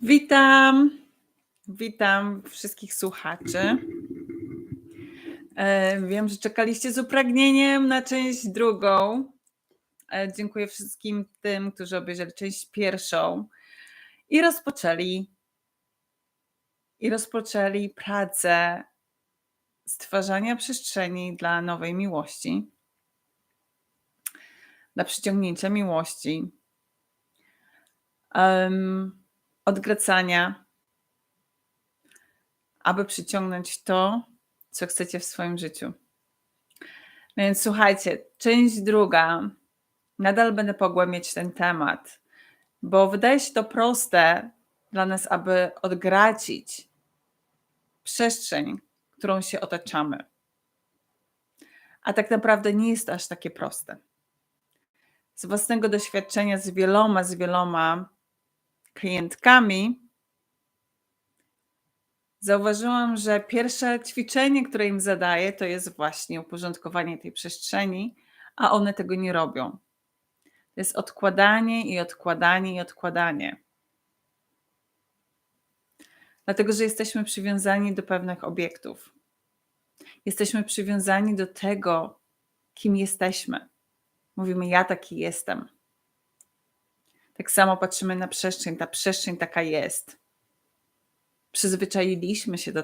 Witam, witam wszystkich słuchaczy. Wiem, że czekaliście z upragnieniem na część drugą. Dziękuję wszystkim tym, którzy obejrzeli część pierwszą i rozpoczęli pracę stwarzania przestrzeni dla nowej miłości, dla przyciągnięcia miłości, odgracania, aby przyciągnąć to, co chcecie w swoim życiu. Więc słuchajcie, część druga. Nadal będę pogłębiać ten temat, bo wydaje się to proste dla nas, aby odgracić przestrzeń, którą się otaczamy. A tak naprawdę nie jest to aż takie proste. Z własnego doświadczenia z wieloma klientkami zauważyłam, że pierwsze ćwiczenie, które im zadaję, to jest właśnie uporządkowanie tej przestrzeni, a one tego nie robią. To jest odkładanie i odkładanie i odkładanie. Dlatego, że jesteśmy przywiązani do pewnych obiektów. Jesteśmy przywiązani do tego, kim jesteśmy. Mówimy, ja taki jestem. Tak samo patrzymy na przestrzeń. Ta przestrzeń taka jest. Przyzwyczailiśmy się do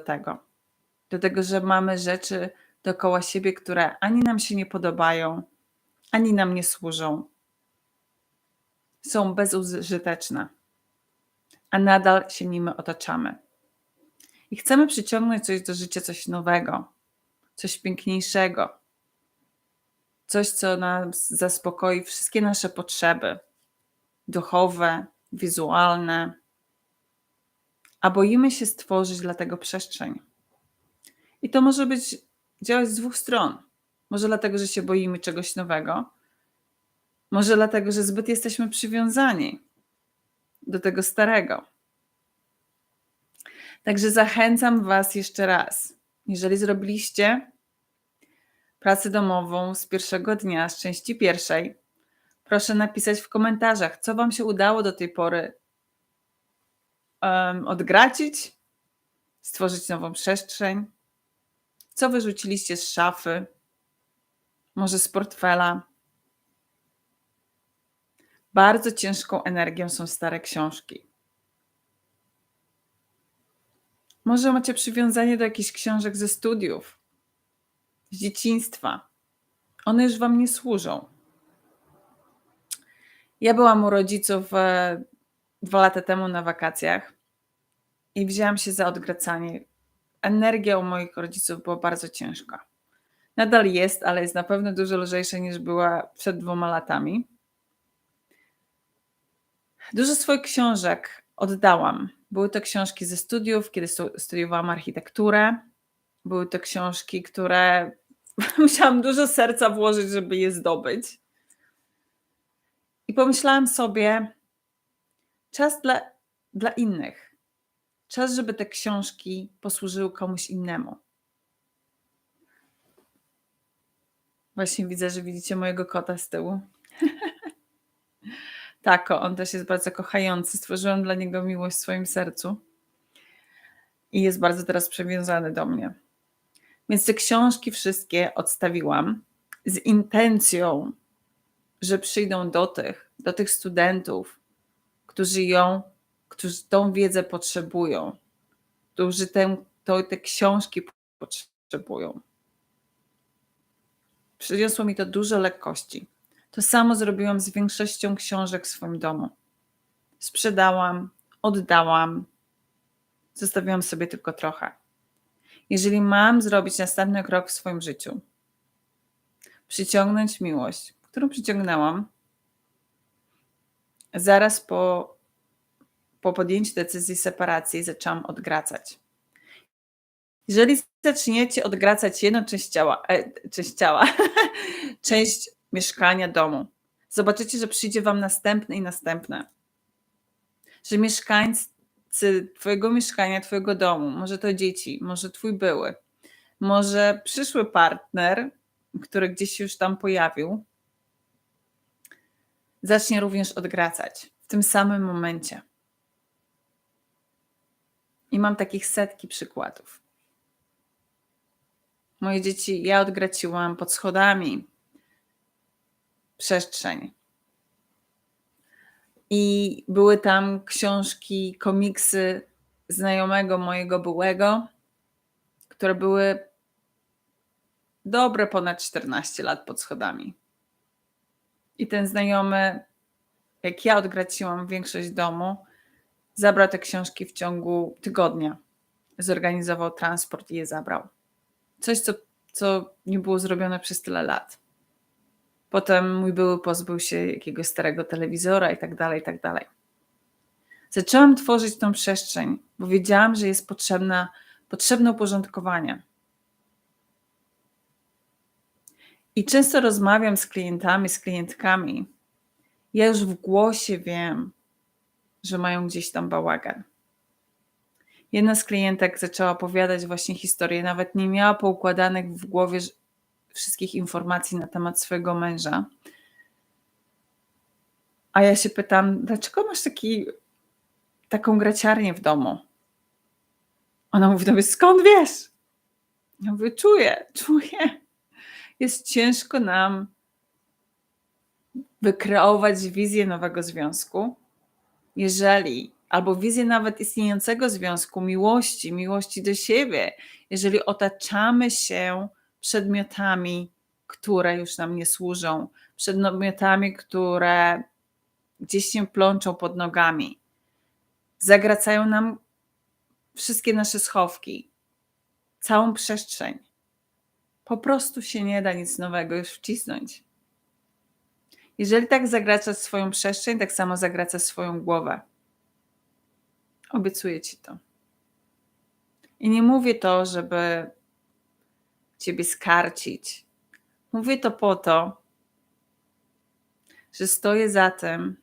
tego, że mamy rzeczy dookoła siebie, które ani nam się nie podobają, ani nam nie służą. Są bezużyteczne, a nadal się nimi otaczamy. I chcemy przyciągnąć coś do życia, coś nowego, coś piękniejszego, coś, co nas zaspokoi wszystkie nasze potrzeby duchowe, wizualne, a boimy się stworzyć dla tego przestrzeń. I to może działać z dwóch stron. Może dlatego, że się boimy czegoś nowego, może dlatego, że zbyt jesteśmy przywiązani do tego starego. Także zachęcam Was jeszcze raz. Jeżeli zrobiliście pracę domową z pierwszego dnia, z części pierwszej, proszę napisać w komentarzach, co Wam się udało do tej pory odgracić, stworzyć nową przestrzeń, co wyrzuciliście z szafy, może z portfela. Bardzo ciężką energią są stare książki. Może macie przywiązanie do jakichś książek ze studiów, z dzieciństwa. One już Wam nie służą. Ja byłam u rodziców 2 lata temu na wakacjach i wzięłam się za odgracanie. Energia u moich rodziców była bardzo ciężka. Nadal jest, ale jest na pewno dużo lżejsza niż była przed 2 latami. Dużo swoich książek oddałam. Były to książki ze studiów, kiedy studiowałam architekturę. Były to książki, które musiałam dużo serca włożyć, żeby je zdobyć. I pomyślałam sobie, czas dla innych. Czas, żeby te książki posłużyły komuś innemu. Właśnie widzę, że widzicie mojego kota z tyłu. Tak, on też jest bardzo kochający. Stworzyłam dla niego miłość w swoim sercu. I jest bardzo teraz przywiązany do mnie. Więc te książki wszystkie odstawiłam z intencją, że przyjdą do tych studentów, którzy tą wiedzę potrzebują, którzy te książki potrzebują. Przyniosło mi to dużo lekkości. To samo zrobiłam z większością książek w swoim domu. Sprzedałam, oddałam, zostawiłam sobie tylko trochę. Jeżeli mam zrobić następny krok w swoim życiu, przyciągnąć miłość, którą przyciągnęłam, zaraz po podjęciu decyzji separacji zaczęłam odgracać. Jeżeli zaczniecie odgracać jedną część mieszkania, domu, zobaczycie, że przyjdzie Wam następne i następne. Że mieszkańcy Twojego mieszkania, Twojego domu, może to dzieci, może Twój były, może przyszły partner, który gdzieś się już tam pojawił, zacznie również odgracać w tym samym momencie. I mam takich setki przykładów. Moje dzieci, ja odgraciłam pod schodami przestrzeń. I były tam książki, komiksy znajomego mojego byłego, które były dobre ponad 14 lat pod schodami. I ten znajomy, jak ja odgraciłam większość domu, zabrał te książki w ciągu tygodnia. Zorganizował transport i je zabrał. Coś, co nie było zrobione przez tyle lat. Potem mój były pozbył się jakiegoś starego telewizora i tak dalej, i tak dalej. Zaczęłam tworzyć tą przestrzeń, bo wiedziałam, że jest potrzebne uporządkowanie. I często rozmawiam z klientami, z klientkami. Ja już w głosie wiem, że mają gdzieś tam bałagan. Jedna z klientek zaczęła opowiadać właśnie historię, nawet nie miała poukładanych w głowie wszystkich informacji na temat swojego męża. A ja się pytam, dlaczego masz taką graciarnię w domu? Ona mówi do mnie, skąd wiesz? Ja mówię, czuję. Jest ciężko nam wykreować wizję nowego związku, albo wizję nawet istniejącego związku, miłości do siebie, jeżeli otaczamy się przedmiotami, które już nam nie służą, przedmiotami, które gdzieś się plączą pod nogami, zagracają nam wszystkie nasze schowki, całą przestrzeń. Po prostu się nie da nic nowego już wcisnąć. Jeżeli tak zagracasz swoją przestrzeń, tak samo zagracasz swoją głowę. Obiecuję ci to. I nie mówię to, żeby ciebie skarcić. Mówię to po to, że stoję za tym,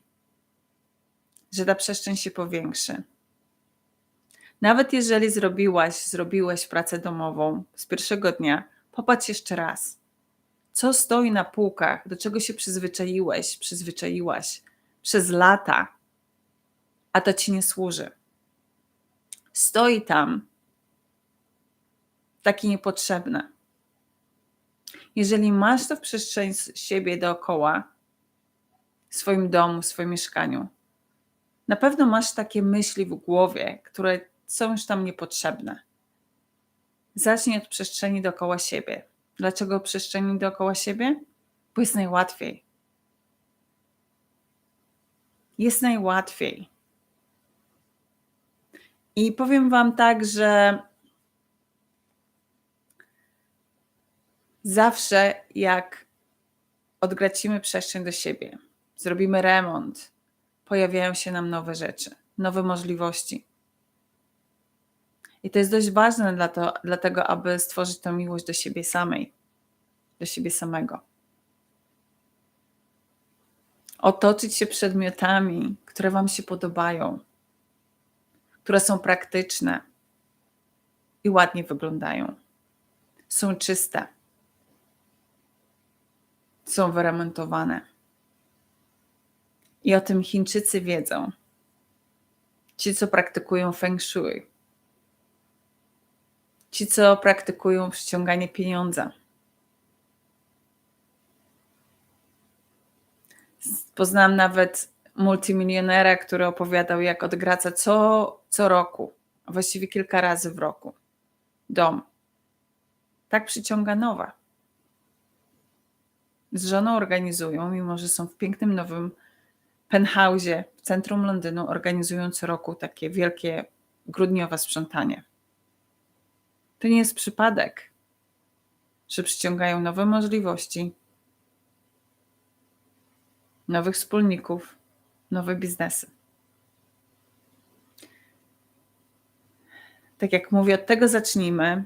że ta przestrzeń się powiększy. Nawet jeżeli zrobiłeś pracę domową z pierwszego dnia, popatrz jeszcze raz. Co stoi na półkach, do czego się przyzwyczaiłaś przez lata, a to ci nie służy. Stoi tam takie niepotrzebne. Jeżeli masz to w przestrzeni siebie dookoła, w swoim domu, w swoim mieszkaniu, na pewno masz takie myśli w głowie, które są już tam niepotrzebne. Zacznij od przestrzeni dookoła siebie. Dlaczego przestrzeni dookoła siebie? Bo jest najłatwiej. Jest najłatwiej. I powiem wam tak, że zawsze jak odgracimy przestrzeń do siebie, zrobimy remont, pojawiają się nam nowe rzeczy, nowe możliwości. I to jest dość ważne dlatego, aby stworzyć tę miłość do siebie samej, do siebie samego. Otoczyć się przedmiotami, które wam się podobają, które są praktyczne i ładnie wyglądają. Są czyste. Są wyremontowane. I o tym Chińczycy wiedzą. Ci, co praktykują feng shui. Ci, co praktykują przyciąganie pieniądza. Poznałam nawet multimilionera, który opowiadał, jak odgraca co roku, a właściwie kilka razy w roku, dom. Tak przyciąga nowe. Z żoną organizują, mimo że są w pięknym nowym penthouse'ie w centrum Londynu, organizują co roku takie wielkie grudniowe sprzątanie. To nie jest przypadek, że przyciągają nowe możliwości, nowych wspólników, nowe biznesy. Tak jak mówię, od tego zacznijmy.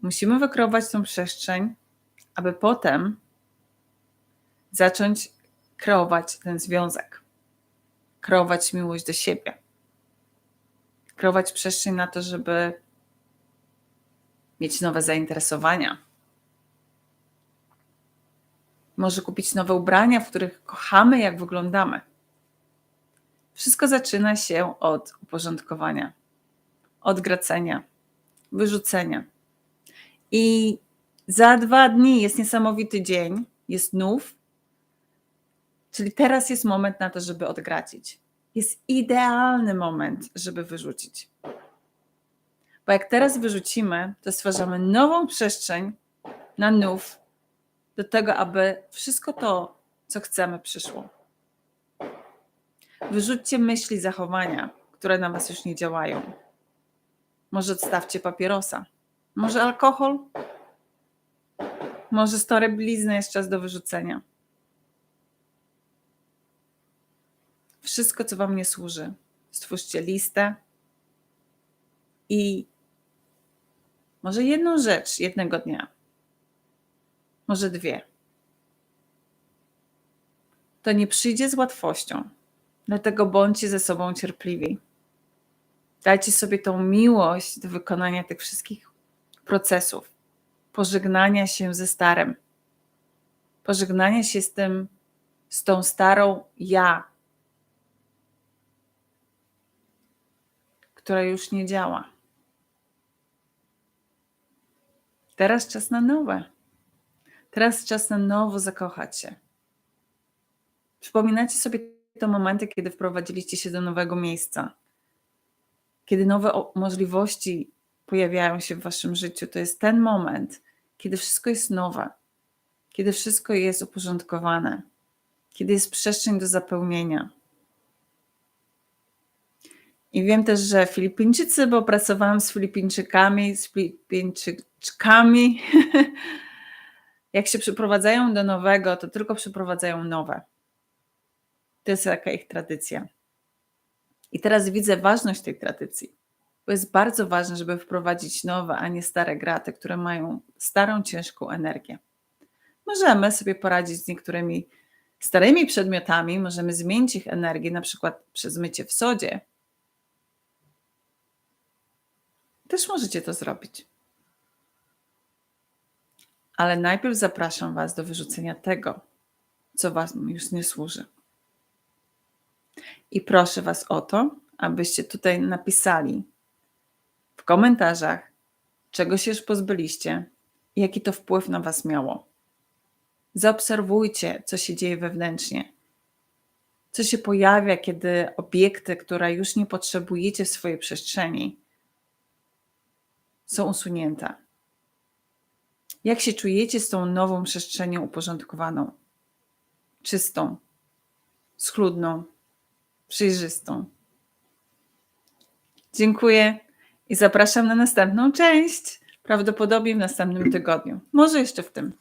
Musimy wykreować tą przestrzeń, aby potem zacząć kreować ten związek, kreować miłość do siebie, kreować przestrzeń na to, żeby mieć nowe zainteresowania. Może kupić nowe ubrania, w których kochamy, jak wyglądamy. Wszystko zaczyna się od uporządkowania, odgracenia, wyrzucenia. I za 2 dni jest niesamowity dzień, jest nów, czyli teraz jest moment na to, żeby odgracić. Jest idealny moment, żeby wyrzucić. Bo jak teraz wyrzucimy, to stwarzamy nową przestrzeń na nów, do tego, aby wszystko to, co chcemy, przyszło. Wyrzućcie myśli, zachowania, które na was już nie działają. Może odstawcie papierosa, może alkohol, może stare blizny, jest czas do wyrzucenia. Wszystko, co wam nie służy. Stwórzcie listę i może jedną rzecz jednego dnia, może 2. To nie przyjdzie z łatwością, dlatego bądźcie ze sobą cierpliwi. Dajcie sobie tą miłość do wykonania tych wszystkich procesów, pożegnania się ze starym, pożegnania się z tą starą ja, która już nie działa. Teraz czas na nowe. Teraz czas na nowo zakochać się. Przypominacie sobie te momenty, kiedy wprowadziliście się do nowego miejsca, kiedy nowe możliwości pojawiają się w waszym życiu. To jest ten moment, kiedy wszystko jest nowe, kiedy wszystko jest uporządkowane, kiedy jest przestrzeń do zapełnienia. I wiem też, że Filipińczycy, bo pracowałam z Filipińczykami, jak się przyprowadzają do nowego, to tylko przyprowadzają nowe. To jest taka ich tradycja. I teraz widzę ważność tej tradycji, bo jest bardzo ważne, żeby wprowadzić nowe, a nie stare graty, które mają starą, ciężką energię. Możemy sobie poradzić z niektórymi starymi przedmiotami, możemy zmienić ich energię, na przykład przez mycie w sodzie. Też możecie to zrobić. Ale najpierw zapraszam was do wyrzucenia tego, co wam już nie służy. I proszę was o to, abyście tutaj napisali w komentarzach, czego się już pozbyliście i jaki to wpływ na was miało. Zaobserwujcie, co się dzieje wewnętrznie. Co się pojawia, kiedy obiekty, które już nie potrzebujecie w swojej przestrzeni, są usunięte. Jak się czujecie z tą nową przestrzenią uporządkowaną, czystą, schludną, przejrzystą. Dziękuję i zapraszam na następną część, prawdopodobnie w następnym tygodniu, może jeszcze w tym.